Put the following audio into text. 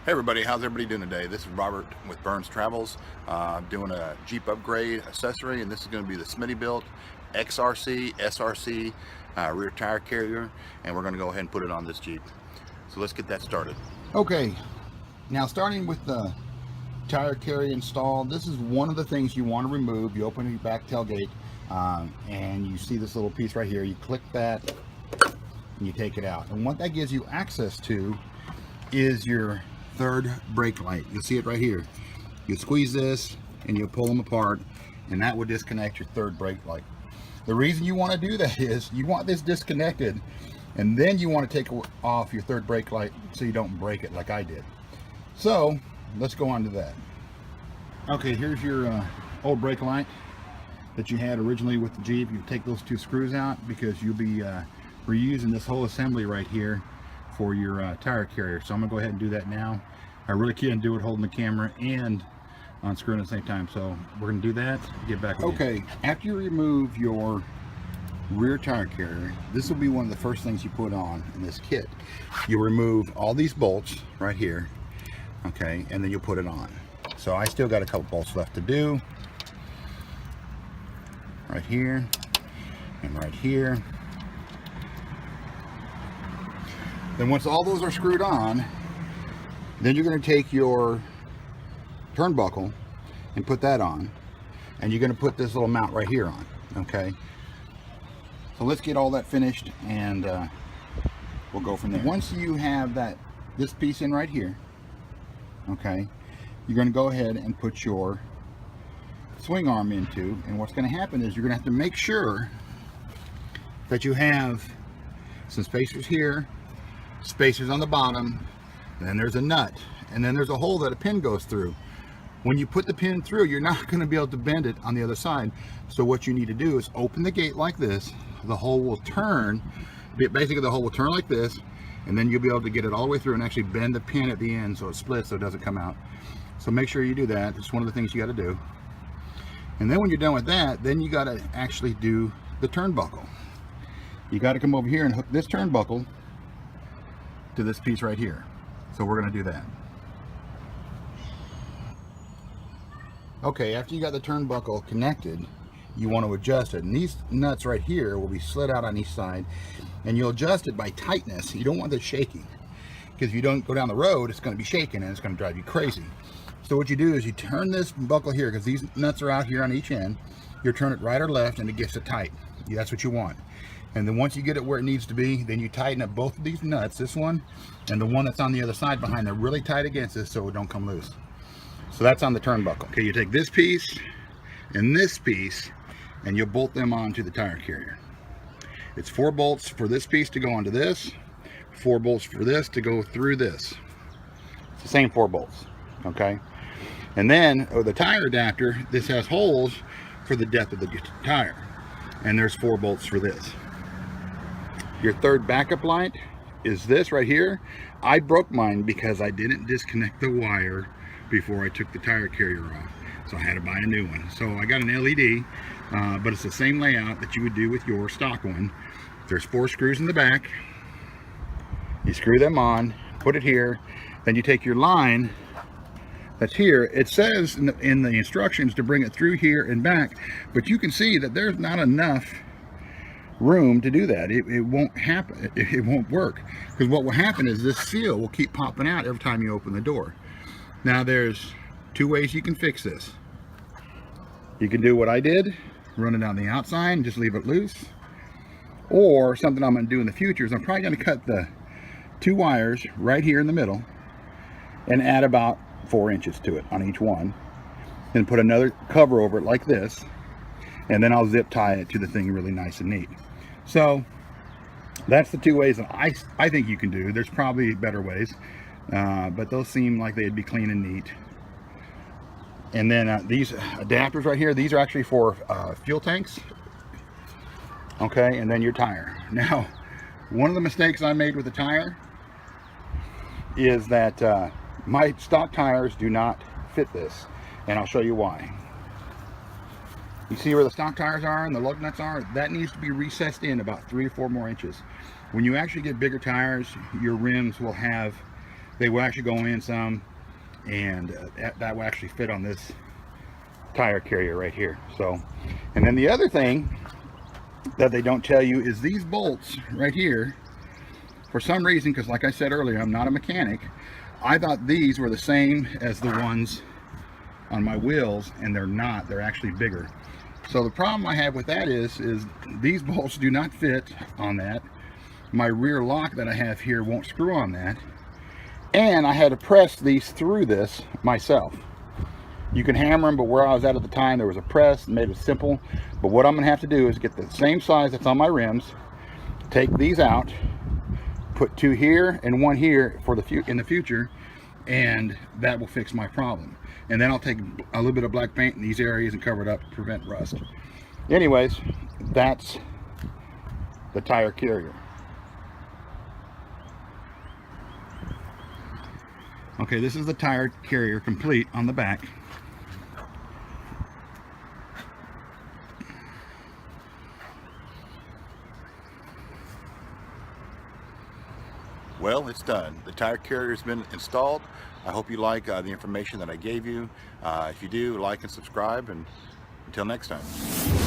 Hey everybody, how's everybody doing today? This is Robert with Burns Travels. Doing a Jeep upgrade accessory, and this is going to be the Smittybilt XRC SRC rear tire carrier, and we're going to go ahead and put it on this Jeep. So let's get that started. Okay, now starting with the tire carrier installed, this is one of the things you want to remove. You open your back tailgate and you see this little piece right here. You click that and you take it out, and what that gives you access to is your third brake light. You'll see it right here. You squeeze this and you pull them apart, and that will disconnect your third brake light. The reason you want to do that is you want this disconnected, and then you want to take off your third brake light so you don't break it like I did. So let's go on to that. Okay, here's your old brake light that you had originally with the Jeep. You take those two screws out because you'll be reusing this whole assembly right here for your tire carrier. So I'm gonna go ahead and do that now. I really can't do it holding the camera and unscrewing at the same time, so we're gonna do that, get back with you. Okay, after you remove your rear tire carrier, this will be one of the first things you put on in this kit. You remove all these bolts right here, okay, and then you'll put it on. So I still got a couple bolts left to do, right here and right here. Then once all those are screwed on, then you're going to take your turnbuckle and put that on, and you're going to put this little mount right here on. Okay, so let's get all that finished, and we'll go from there. Once you have this piece in right here, okay, you're going to go ahead and put your swing arm into, and what's going to happen is you're going to have to make sure that you have some spacers here, spacers on the bottom, and then there's a nut, and then there's a hole that a pin goes through. When you put the pin through, you're not going to be able to bend it on the other side. So what you need to do is open the gate like this. The hole will turn, basically the hole will turn like this, and then you'll be able to get it all the way through and actually bend the pin at the end so it splits so it doesn't come out. So make sure you do that. It's one of the things you got to do. And then when you're done with that, then you got to actually do the turnbuckle. You got to come over here and hook this turnbuckle to this piece right here. So we're going to do that. Okay, after you got the turnbuckle connected, you want to adjust it, and these nuts right here will be slid out on each side, and you'll adjust it by tightness. You don't want this shaking, because if you don't go down the road, it's going to be shaking and it's going to drive you crazy. So what you do is you turn this buckle here, because these nuts are out here on each end. You turn it right or left, and it gets it tight. That's what you want. And then once you get it where it needs to be, then you tighten up both of these nuts, this one and the one that's on the other side behind there, really tight against this so it don't come loose. So that's on the turnbuckle. Okay, you take this piece and this piece, and you'll bolt them onto the tire carrier. It's 4 bolts for this piece to go onto this, 4 bolts for this to go through this. It's the same 4 bolts, okay? And then the tire adapter, this has holes for the depth of the tire, and there's 4 bolts for this. Your third backup light is this right here. I broke mine because I didn't disconnect the wire before I took the tire carrier off, so I had to buy a new one. So I got an LED, but it's the same layout that you would do with your stock one. There's 4 screws in the back. You screw them on, put it here, then you take your line that's here. It says in the instructions to bring it through here and back, but you can see that there's not enough room to do that. It won't happen. It won't work, because what will happen is this seal will keep popping out every time you open the door. Now there's 2 ways you can fix this. You can do what I did, run it on the outside and just leave it loose, or something I'm going to do in the future is I'm probably going to cut the 2 wires right here in the middle and add about 4 inches to it on each one, and put another cover over it like this, and then I'll zip tie it to the thing really nice and neat. So that's the 2 ways that I think you can do. There's probably better ways, but those seem like they'd be clean and neat. And then these adapters right here, these are actually for fuel tanks, okay, and then your tire. Now, one of the mistakes I made with the tire is that my stock tires do not fit this, and I'll show you why. You see where the stock tires are and the lug nuts are? That needs to be recessed in about 3 or 4 more inches. When you actually get bigger tires, your rims will have they will actually go in some, and that will actually fit on this tire carrier right here. So, and then the other thing that they don't tell you is these bolts right here, for some reason, because like I said earlier, I'm not a mechanic, I thought these were the same as the ones on my wheels, and they're not. They're actually bigger. So the problem I have with that is these bolts do not fit on that. My rear lock that I have here won't screw on that, and I had to press these through this myself. You can hammer them, but where I was at the time, there was a press and made it simple. But what I'm gonna have to do is get the same size that's on my rims, take these out, put 2 here and 1 here for in the future, and that will fix my problem. And then I'll take a little bit of black paint in these areas and cover it up to prevent rust. Anyways, that's the tire carrier. Okay, this is the tire carrier complete on the back. Well, it's done. The tire carrier has been installed. I hope you like the information that I gave you. If you do, like and subscribe, and until next time.